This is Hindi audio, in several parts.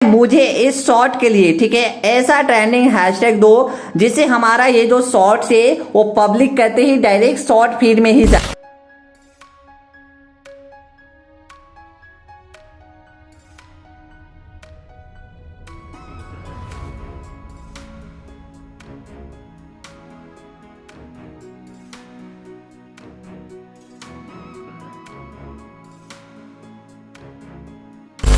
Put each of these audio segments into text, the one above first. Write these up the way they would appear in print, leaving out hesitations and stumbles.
मुझे इस शॉर्ट के लिए, ठीक है, ऐसा ट्रेंडिंग हैशटैग दो जिससे हमारा ये जो शॉर्ट्स है वो पब्लिक कहते ही डायरेक्ट शॉर्ट फीड में ही जाए।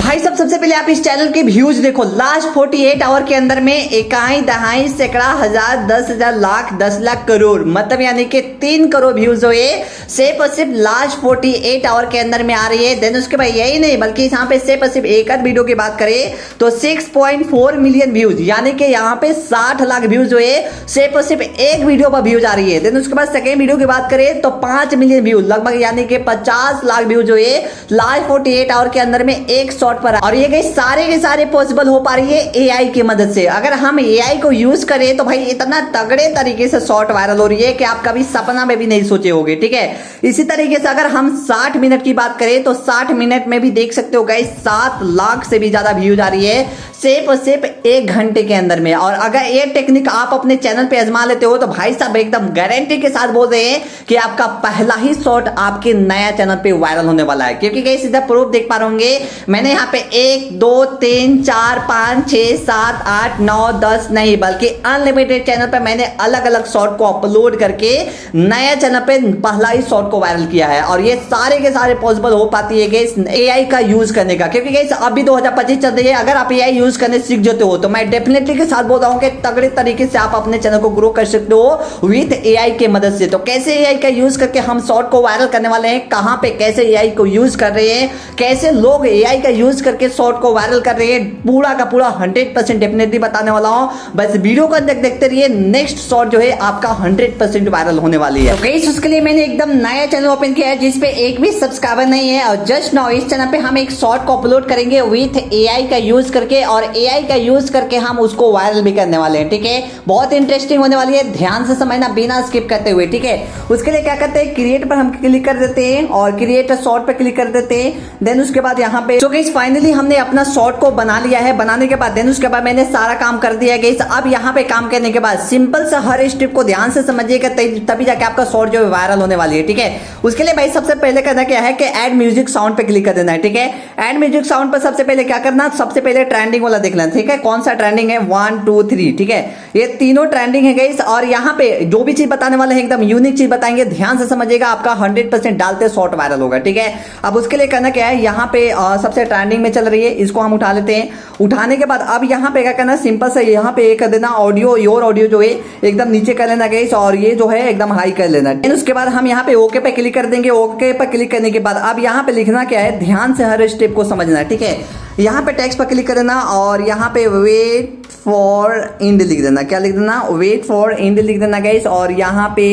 भाई सब सबसे पहले आप इस चैनल के व्यूज देखो, लास्ट 48 आवर के अंदर में इकाई दहाई सैकड़ा हजार 10,000 लाख 10 लाख करोड़, मतलब यानी कि 3 करोड़ व्यूज हुए सिर्फ और सिर्फ लास्ट 48 आवर के अंदर में आ रही है। देन उसके बाद यही नहीं बल्कि यहाँ पे सिर्फ और सिर्फ एक आध वीडियो की बात करें तो 6.4 मिलियन व्यूज, यानी कि यहाँ पे 60 लाख व्यूज हुए सिर्फ और सिर्फ एक वीडियो पर व्यूज आ रही है। देन उसके बाद सेकेंड वीडियो की बात करें तो 5 मिलियन व्यूज लगभग, यानी कि 50 लाख व्यूज हुए लास्ट 48 आवर के अंदर में एक शॉर्ट पर। और ये गई सारे के सारे पॉसिबल हो पा रही है एआई की मदद से। अगर हम एआई को यूज करें तो भाई इतना तगड़े तरीके से शॉर्ट वायरल हो रही है कि आप कभी सपना में भी नहीं सोचे होगे, ठीक है। इसी तरीके से अगर हम 60 मिनट की बात करें तो 60 मिनट में भी देख सकते हो गाइस 7 लाख से भी ज्यादा व्यूज आ रही है सिर्फ और सिर्फ 1 घंटे के अंदर में। और अगर ये टेक्निक आप अपने चैनल पे आजमा लेते हो तो भाई साहब एकदम गारंटी के साथ बोल रहे हैं कि आपका पहला ही शॉर्ट आपके नया चैनल पे वायरल होने वाला है। क्योंकि गाइस सीधा प्रूफ देख पा रहे होंगे, मैंने यहाँ पे 1 2 3 4 5 6 7 8 9 10 नहीं बल्कि अनलिमिटेड चैनल पे मैंने अलग अलग शॉर्ट को अपलोड करके नया चैनल पे पहला ही शॉर्ट को वायरल किया है। और ये सारे के सारे पॉसिबल हो पाती है गाइस एआई का यूज करने का। क्योंकि गाइस अभी 2025 चल रही है, अगर आप एआई यूज करने सीख जाते हो तो मैं डेफिनेटली के साथ बोल रहा हूं कि तगड़े तरीके से आप अपने चैनल को ग्रो कर सकते हो विद एआई के मदद से। तो कैसे एआई का यूज करके हम शॉर्ट को वायरल करने वाले हैं, कहां पे कैसे एआई को यूज कर रहे हैं, कैसे लोग एआई का यूज करके शॉर्ट को वायरल कर रहे हैं, पूरा का पूरा 100% डेफिनेटली बताने वाला हूं। बस वीडियो को देखते रहिए, नेक्स्ट शॉर्ट जो है आपका 100% वायरल होने वाली है। तो गाइस उसके लिए मैंने एकदम नया चैनल ओपन किया है जिसपे एक भी सब्सक्राइबर नहीं है। और जस्ट नाउ इस चैनल पे हम एक शॉर्ट को अपलोड करेंगे विथ एआई का यूज करके, और एआई का यूज करके हम उसको वायरल भी करने वाले हैं, ठीक है। बहुत इंटरेस्टिंग होने वाली है, ध्यान से समझना बिना स्किप करते हुए, ठीक है। उसके लिए क्या करते हैं, क्रिएट पर हम क्लिक कर देते हैं और क्रिएट शॉर्ट पर क्लिक कर देते हैं। देन उसके बाद यहाँ पे तो गाइस फाइनली हमने अपना शॉर्ट को बना लिया है। बनाने के बाद देन उसके बाद मैंने सारा काम कर दिया है गाइस। अब यहाँ पे काम करने के बाद सिंपल सा हर स्टेप को ध्यान से समझिएगा तभी जाके आपका शॉर्ट जो है वायरल होने वाली है, ठीक है। उसके लिए भाई सबसे पहले करना क्या है कि ऐड म्यूजिक साउंड पे क्लिक कर देना है, ठीक है। ऐड म्यूजिक साउंड पर सबसे पहले क्या करना, सबसे पहले ट्रेंडिंग वाला देख लेना, ठीक है। कौन सा ट्रेंडिंग है, 1 2 3, ठीक है। ये तीनों ट्रेंडिंग है गाइस। और यहाँ पे जो भी चीज बताने वाले हैं एकदम यूनिक चीज बताएंगे, ध्यान से समझिएगा, आपका 100% डालते शॉर्ट वायरल होगा, ठीक है। अब उसके लिए करना क्या है, यहाँ पे सबसे ट्रेंडिंग में चल रही है, इसको हम उठा लेते हैं। उठाने के बाद अब यहाँ पे क्या करना, सिंपल से यहाँ पे कर देना ऑडियो, योर ऑडियो जो है एकदम नीचे कर लेना गाइस, और ये जो है एकदम हाई कर लेना। उसके बाद हम यहाँ पे ओके पे क्लिक कर देंगे। ओके पे क्लिक करने के बाद अब यहाँ पे लिखना क्या है, ध्यान से हर स्टेप को समझना, ठीक है। यहाँ पे टेक्स्ट पर क्लिक कर देना और यहाँ पे वेट फॉर एंड लिख देना। क्या लिख देना, वेट फॉर एंड लिख देना गाइस। और यहाँ पे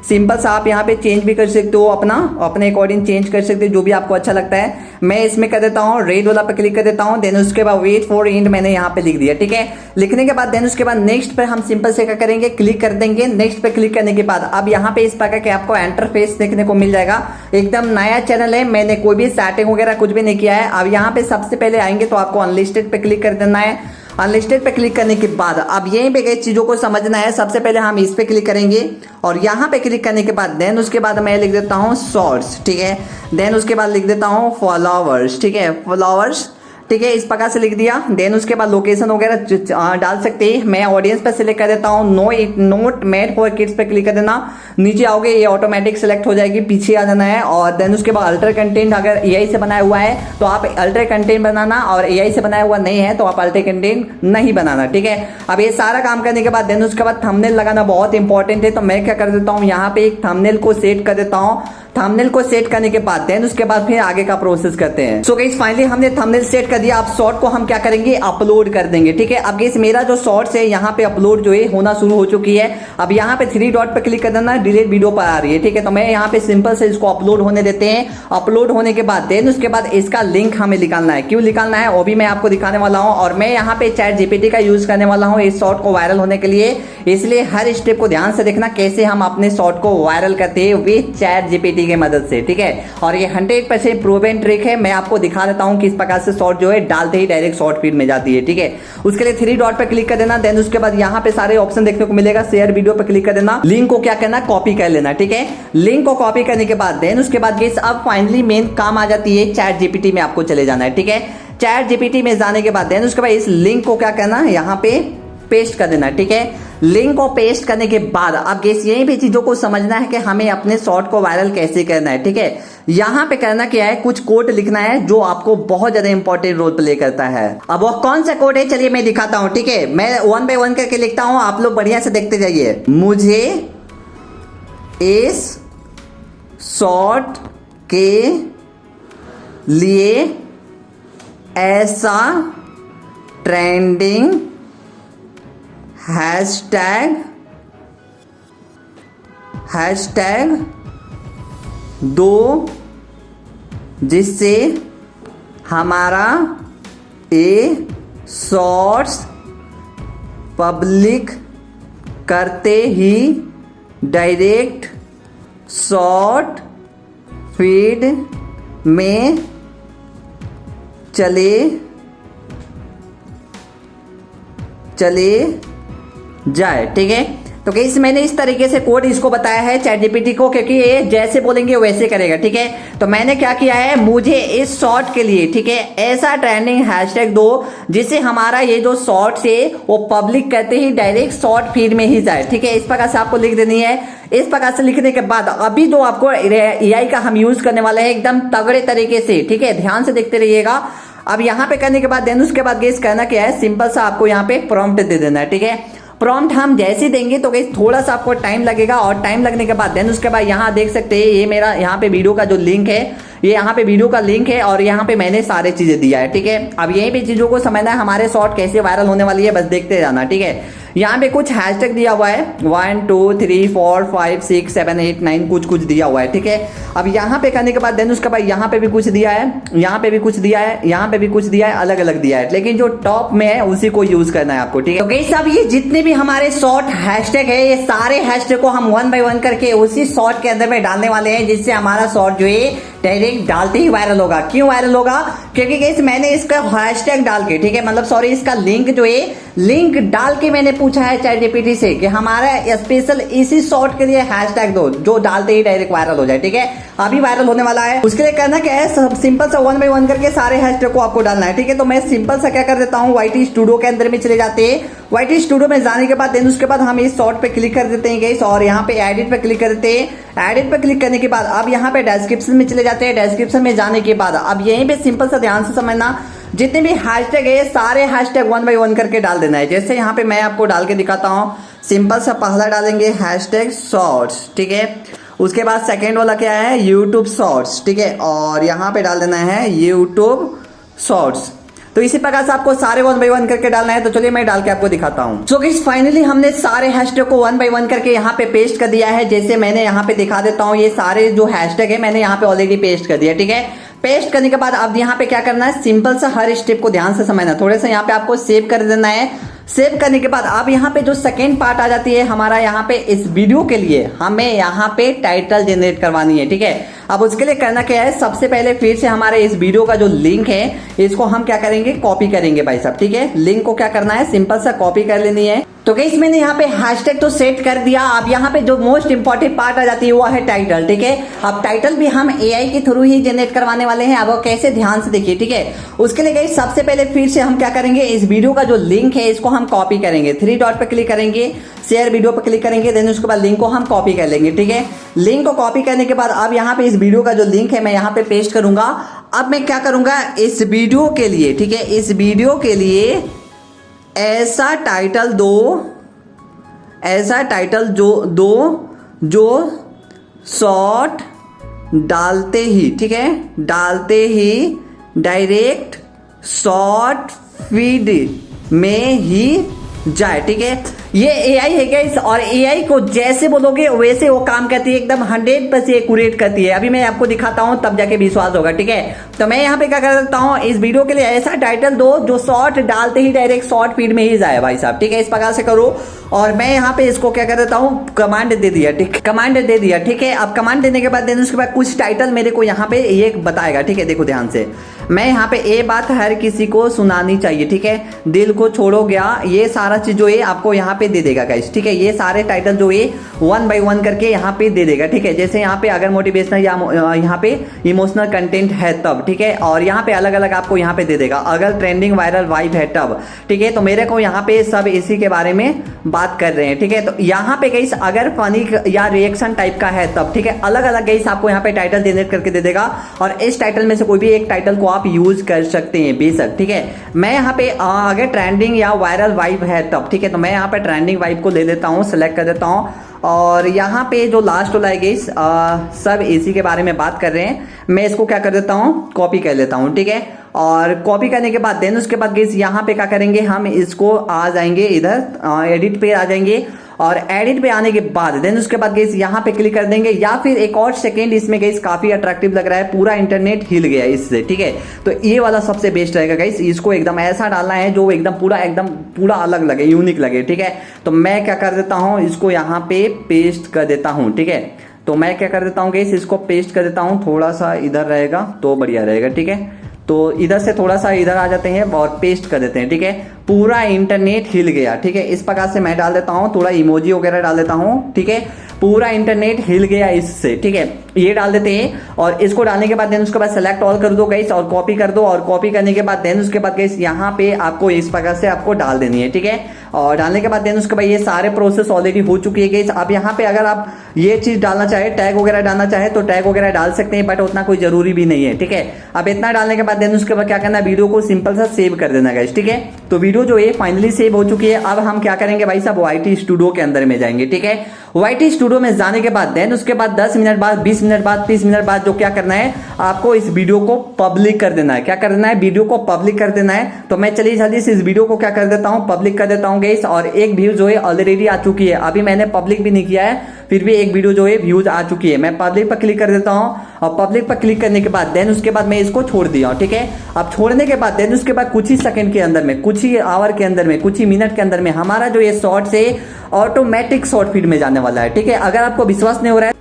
सिंपल सा आप यहाँ पे चेंज भी कर सकते हो, अपने अकॉर्डिंग चेंज कर सकते हो जो भी आपको अच्छा लगता है। मैं इसमें कर देता हूँ रेड वाला पे क्लिक कर देता हूँ। देन उसके बाद वेट फॉर एंड मैंने यहाँ पे लिख दिया, ठीक है। लिखने के बाद देन उसके बाद नेक्स्ट पे हम सिंपल से क्या करेंगे, क्लिक कर देंगे। नेक्स्ट पे क्लिक करने के बाद अब यहाँ पे इस प्रकार के आपको इंटरफेस देखने को मिल जाएगा। एकदम नया चैनल है, मैंने कोई भी सेटिंग वगैरह कुछ भी नहीं किया है। अब यहाँ पे सबसे पहले आएंगे तो आपको अनलिस्टेड पे क्लिक कर देना है। अनलिस्टेड पे क्लिक करने के बाद अब यहीं पे कई चीजों को समझना है। सबसे पहले हम इस पे क्लिक करेंगे और यहाँ पे क्लिक करने के बाद देन उसके बाद मैं लिख देता हूँ शॉर्ट्स, ठीक है। देन उसके बाद लिख देता हूँ फॉलोवर्स, ठीक है, फॉलोवर्स, ठीक है, इस प्रकार से लिख दिया। देन उसके बाद लोकेशन वगैरह डाल सकते हैं। मैं ऑडियंस पे सिलेक्ट कर देता हूँ, नोट मेड फॉर किड्स पे क्लिक कर देना। नीचे आओगे ये ऑटोमेटिक सिलेक्ट हो जाएगी, पीछे आ जाना है। और देन उसके बाद अल्टर कंटेंट अगर एआई से बनाया हुआ है तो आप अल्टर कंटेंट बनाना, और एआई से बनाया हुआ नहीं है तो आप अल्टर कंटेंट नहीं बनाना, ठीक है। अब ये सारा काम करने के बाद देन उसके बाद थंबनेल लगाना बहुत इंपॉर्टेंट है। तो मैं क्या कर देता हूँ, यहाँ पे एक थंबनेल को सेट कर देता हूँ। थंबनेल को सेट करने के बाद देन उसके बाद फिर आगे का प्रोसेस करते हैं। सो गाइस फाइनली हमने थंबनेल सेट कर दिया। अब शॉर्ट को हम क्या करेंगे, अपलोड कर देंगे, ठीक है। अब गाइस मेरा जो शॉर्ट्स है यहाँ पे अपलोड जो है होना शुरू हो चुकी है। अब यहाँ पे 3 डॉट पे क्लिक कर देना, डिलीट वीडियो पर आ रही है, ठीक है। तो मैं यहाँ पे सिंपल से इसको अपलोड होने देते हैं। अपलोड होने के बाद देन उसके बाद इसका लिंक हमें निकालना है। क्यों निकालना है वो भी मैं आपको दिखाने वाला हूँ। और मैं यहाँ पे चैट जीपीटी का यूज करने वाला हूँ इस शॉर्ट को वायरल होने के लिए। इसलिए हर स्टेप को ध्यान से देखना कैसे हम अपने शॉर्ट को वायरल करते हैं विद चैट जीपीटी जीपीटी की मदद से, ठीक है। और ये 100% प्रूवन ट्रिक है। मैं आपको दिखा देता हूँ किस प्रकार से शॉर्ट जो है डालते ही डायरेक्ट शॉर्ट फीड में जाती है, ठीक है। उसके लिए 3 डॉट पे क्लिक कर देना, देन उसके बाद यहाँ पे सारे ऑप्शन देखने को मिलेगा। शेयर वीडियो पे क्लिक कर देना, लिंक को क्या करना, कॉपी कर लेना, ठीक है। लिंक को कॉपी करने के बाद देन उसके बाद गाइस अब फाइनली मेन काम आ जाती है, चैट जीपीटी में आपको चले जाना है, ठीक है। चैट जीपीटी में जाने के बाद देन उसके बाद इस लिंक को क्या करना है, यहाँ पे पेस्ट कर देना, ठीक है। लिंक को पेस्ट करने के बाद अब गाइस यही भी चीजों को समझना है कि हमें अपने शॉर्ट को वायरल कैसे करना है, ठीक है। यहाँ पे करना क्या है, कुछ कोड लिखना है जो आपको बहुत ज्यादा इंपॉर्टेंट रोल प्ले करता है। अब वो कौन सा कोड है चलिए मैं दिखाता हूँ, ठीक है। मैं 1 बाय 1 करके लिखता हूँ, आप लोग बढ़िया से देखते जाइए। मुझे इस शॉर्ट के लिए ऐसा ट्रेंडिंग हैशटैग दो जिससे हमारा ये शॉर्ट्स पब्लिक करते ही डायरेक्ट शॉर्ट फीड में चले जाए, ठीक है। तो गाइस मैंने इस तरीके से कोड इसको बताया है चैट जीपीटी को, क्योंकि ये जैसे बोलेंगे वैसे करेगा, ठीक है। तो मैंने क्या किया है, मुझे इस शॉर्ट के लिए, ठीक है, ऐसा ट्रेंडिंग हैशटैग दो जिससे हमारा ये जो शॉर्ट है वो पब्लिक करते ही डायरेक्ट शॉर्ट फीड में ही जाए, ठीक है। इस प्रकार से आपको लिख देनी है। इस प्रकार से लिखने के बाद अभी जो आपको एआई का हम यूज करने वाले हैं एकदम तगड़े तरीके से, ठीक है, ध्यान से देखते रहिएगा। अब यहाँ पे करने के बाद देन उसके बाद गाइस करना क्या है, सिंपल सा आपको यहाँ पे प्रॉम्प्ट दे देना है, ठीक है। प्रॉम्प्ट हम जैसे देंगे तो गाइस थोड़ा सा आपको टाइम लगेगा, और टाइम लगने के बाद देन उसके बाद यहाँ देख सकते हैं ये मेरा यहाँ पे वीडियो का जो लिंक है, ये यहाँ पे वीडियो का लिंक है और यहाँ पे मैंने सारे चीजें दिया है, ठीक है। अब यहीं पे चीजों को समझना है, हमारे शॉर्ट कैसे वायरल होने वाली है बस देखते जाना, ठीक है। यहाँ पे कुछ हैशटैग दिया हुआ है 1 2 3 4 5 6 7 8 9 कुछ दिया हुआ है, ठीक है। अब यहाँ पे करने के बाद देन उसके बाद यहाँ पे भी कुछ दिया है, यहाँ पे भी कुछ दिया है, यहाँ पे भी कुछ दिया है, अलग अलग दिया है, लेकिन जो टॉप में है उसी को यूज करना है आपको, ठीक है। तो गाइस अब ये जितने भी हमारे शॉर्ट हैशटैग है, ये सारे हैशटैग को हम 1 बाय 1 करके उसी शॉर्ट के अंदर में डालने वाले हैं, जिससे हमारा शॉर्ट जो है डायरेक्ट डालते ही वायरल होगा। क्यों वायरल होगा, क्योंकि गाइस मैंने इसका हैशटैग डाल के, ठीक है, मतलब सॉरी इसका लिंक जो है लिंक डाल के मैंने पूछा है चैट जीपीटी से कि हमारा स्पेशल इसी शॉर्ट के लिए हैशटैग दो जो डालते ही डायरेक्ट वायरल हो जाए, ठीक है। अभी वायरल होने वाला है, उसके लिए करना क्या है, सब सिंपल सा 1 बाय 1 करके सारे हैशटैग को आपको डालना है, ठीक है। तो मैं सिंपल सा क्या कर देता हूँ, वाईटी स्टूडियो के अंदर में चले जाते हैं। वाईटी स्टूडियो में जाने के बाद देन उसके बाद हम इस शॉर्ट पे क्लिक कर देते हैं गाइस, और यहाँ पे एडिट पे क्लिक कर देते हैं। एडिट पे क्लिक करने के बाद अब यहाँ पे डिस्क्रिप्शन में चले जाते हैं। डिस्क्रिप्शन में जाने के बाद अब यहीं पे सिंपल सा ध्यान से समझना, जितने भी हैशटैग है सारे हैशटैग 1 बाय 1 करके डाल देना है। जैसे यहाँ पे मैं आपको डाल के दिखाता हूँ, सिंपल सा पहला डालेंगे हैशटैग शॉर्ट्स, ठीक है। उसके बाद सेकेंड वाला क्या है, यूट्यूब शॉर्ट्स, ठीक है, और यहाँ पे डाल देना है यूट्यूब शॉर्ट्स। तो इसी प्रकार से आपको सारे 1 बाय 1 करके डालना है। तो चलिए मैं डाल के आपको दिखाता हूँ। सो गाइस फाइनली हमने सारे हैशटैग को 1 बाय 1 करके यहाँ पे पेस्ट कर दिया है। जैसे मैंने यहाँ पे दिखा देता हूँ, ये सारे जो हैशटैग है मैंने यहाँ पे ऑलरेडी पेस्ट कर दिया, ठीक है। पेस्ट करने के बाद अब यहाँ पे क्या करना है, सिंपल सा हर स्टेप को ध्यान से समझना, थोड़े सा यहाँ पे आपको सेव कर देना है। सेव करने के बाद अब यहाँ पे जो सेकेंड पार्ट आ जाती है हमारा, यहाँ पे इस वीडियो के लिए हमें यहाँ पे टाइटल जनरेट करवानी है, ठीक है। अब उसके लिए करना क्या है, सबसे पहले फिर से हमारे इस वीडियो का जो लिंक है इसको हम क्या करेंगे, कॉपी करेंगे भाई साहब, ठीक है। लिंक को क्या करना है, सिंपल सा कॉपी कर लेनी है। तो गाइस मैंने यहाँ पे हैशटैग तो सेट कर दिया। अब यहाँ पे जो मोस्ट इंपॉर्टेंट पार्ट आ जाती है वो है टाइटल, ठीक है। अब टाइटल भी हम एआई के थ्रू ही जनरेट करवाने वाले हैं। अब वो कैसे, ध्यान से देखिए, ठीक है। उसके लिए गाइस सबसे पहले फिर से हम क्या करेंगे, इस वीडियो का जो लिंक है इसको हम कॉपी करेंगे। 3 डॉट पे क्लिक करेंगे, शेयर वीडियो पे क्लिक करेंगे, देन उसके बाद लिंक को हम कॉपी कर लेंगे, ठीक है। लिंक को कॉपी करने के बाद अब यहाँ पे इस वीडियो का जो लिंक है मैं यहाँ पे पेस्ट करूंगा। अब मैं क्या करूंगा, इस वीडियो के लिए, ठीक है, इस वीडियो के लिए ऐसा टाइटल दो, ऐसा टाइटल जो शॉर्ट डालते ही, ठीक है, डालते ही डायरेक्ट शॉर्ट फीड में ही जाए। ठीक है, ये एआई है गाइस, और एआई को जैसे बोलोगे वैसे वो काम करती है, एकदम 100% एक्यूरेट करती है। अभी मैं आपको दिखाता हूँ तब जाके विश्वास होगा। ठीक है, तो मैं यहाँ पे क्या कर सकता हूँ, इस वीडियो के लिए ऐसा टाइटल दो जो शॉर्ट डालते ही डायरेक्ट शॉर्ट फीड में ही जाए भाई साहब। ठीक है, इस प्रकार से करो। और मैं यहाँ पे इसको क्या कर देता हूँ, कमांड दे दिया। ठीक, कमांड दे दिया। ठीक है, अब कमांड देने के बाद उसके बाद कुछ टाइटल मेरे को यहाँ पे ये बताएगा। ठीक है, देखो ध्यान से, मैं यहाँ पे ये बात हर किसी को सुनानी चाहिए। ठीक है, दिल को छोड़ो गया, ये सारा चीज जो है आपको यहाँ पे दे देगा गाइस। ठीक है, ये सारे टाइटल जो है 1 by 1 करके यहाँ पे दे देगा। ठीक है, जैसे यहाँ पे अगर मोटिवेशनल या यहाँ पे इमोशनल कंटेंट है तब। ठीक है, और यहाँ पे अलग अलग आपको यहाँ पे दे देगा, अगर ट्रेंडिंग वायरल वाइब है तब। ठीक है, तो मेरे को यहाँ पे सब इसी के बारे में बात कर रहे हैं। ठीक है, तो यहाँ पे गाइस अगर फनी या रिएक्शन टाइप का है तब। ठीक है, अलग अलग गाइस आपको यहाँ पे टाइटल जनरेट करके दे देगा, और इस टाइटल में से कोई भी एक टाइटल को आप यूज कर सकते हैं बेशक। ठीक है, मैं यहाँ पे अगर ट्रेंडिंग या वायरल वाइब है तब। ठीक है, तो मैं यहाँ पे ट्रेंडिंग वाइब को ले लेता हूँ, सेलेक्ट कर देता हूँ, और यहाँ पे जो लास्ट वाला है गाइस सब इसी के बारे में बात कर रहे हैं। मैं इसको क्या कर देता हूँ, कॉपी कर लेता हूँ। ठीक है, और कॉपी करने के बाद देन उसके बाद गाइस यहाँ पे क्या करेंगे, हम इसको आ जाएंगे इधर एडिट पे आ जाएंगे, और एडिट पे आने के बाद देन उसके बाद गाइस यहाँ पे क्लिक कर देंगे, या फिर एक और सेकंड इसमें गाइस काफी अट्रैक्टिव लग रहा है, पूरा इंटरनेट हिल गया इससे। ठीक है, तो ये वाला सबसे बेस्ट रहेगा गाइस, इसको एकदम ऐसा डालना है जो एकदम पूरा अलग लगे, यूनिक लगे। ठीक है, तो मैं क्या कर देता हूँ, इसको यहाँ पे पेस्ट कर देता हूँ। ठीक है, तो मैं क्या कर देता हूँ गाइस, इसको पेस्ट कर देता हूँ, थोड़ा सा इधर रहेगा तो बढ़िया रहेगा। ठीक है, तो इधर से थोड़ा सा इधर आ जाते हैं और पेस्ट कर देते हैं। ठीक है, पूरा इंटरनेट हिल गया। ठीक है, इस प्रकार से मैं डाल देता हूँ, थोड़ा इमोजी वगैरह डाल देता हूँ। ठीक है, पूरा इंटरनेट हिल गया इससे। ठीक है, ये डाल देते हैं, और इसको डालने के बाद देन उसके बाद सेलेक्ट ऑल कर दो गाइस, और कॉपी कर दो, और कॉपी करने के बाद देन उसके बाद गाइस यहाँ पे आपको इस प्रकार से आपको डाल देनी है। ठीक है, और डालने के बाद देन उसके बाद ये सारे प्रोसेस ऑलरेडी हो चुकी है गाइस। अब यहाँ पे अगर आप ये चीज डालना चाहे, टैग वगैरह डालना चाहे तो टैग वगैरह डाल सकते हैं, बट उतना कोई जरूरी भी नहीं है। ठीक है, अब इतना डालने के बाद देन उसके बाद क्या करना है, वीडियो को सिंपल सा सेव कर देना गाइस। ठीक है, तो वीडियो जो है फाइनली सेव हो चुकी है। अब हम क्या करेंगे भाई साहब, YT स्टूडियो के अंदर में जाएंगे। ठीक है, YT स्टूडियो में जाने के बाद देन उसके बाद 10 मिनट बाद, 20 मिनट बाद, 30 मिनट बाद जो क्या करना है, आपको इस वीडियो को पब्लिक कर देना है। क्या कर देना है, वीडियो को पब्लिक कर देना है। तो मैं चलिए जल्दी से इस वीडियो को क्या कर देता हूँ, पब्लिक कर देता हूँ गाइस, और एक व्यू जो है ऑलरेडी आ चुकी है। अभी मैंने पब्लिक भी नहीं किया है, फिर भी एक वीडियो जो है व्यूज आ चुकी है। मैं पब्लिक पर क्लिक कर देता हूँ, और पब्लिक पर क्लिक करने के बाद देन उसके बाद मैं इसको छोड़ दिया हूँ। ठीक है, अब छोड़ने के बाद देन उसके बाद कुछ ही सेकंड के अंदर में, कुछ ही आवर के अंदर में, कुछ ही मिनट के अंदर में हमारा जो ये शॉर्ट से ऑटोमेटिक शॉर्ट फीड में जाने वाला है। ठीक है, अगर आपको विश्वास नहीं हो रहा है